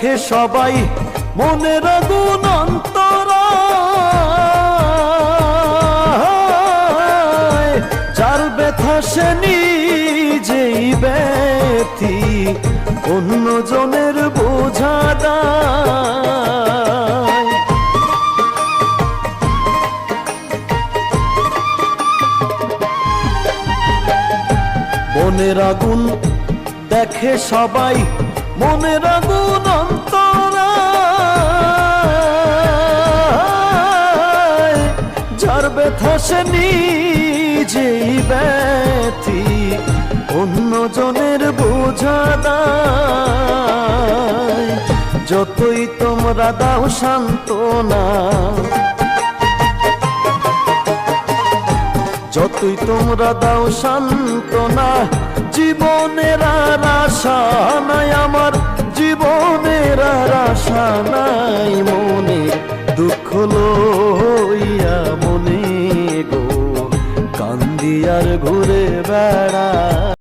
দেখে সবাই মনের আগুন অন্তরায়, যার ব্যথা সে নিজেই ব্যথী, অন্য জনের বোঝা দায়। মনের আগুন দেখে সবাই মনের আগুন অন্তরায়, যার ব্যথা সে নিজেই ব্যথী, অন্য জনের বোঝা দায়। যতই তোমরা দাও সান্ত্বনা, যতই তোমরা দাও সান্ত্বনা, জীবনের আর আশা নাই আমার, জীবনের আর আশা নাই। মনে দুঃখ লইয়া মনে গো কান্দি আর ঘুরে বেড়া।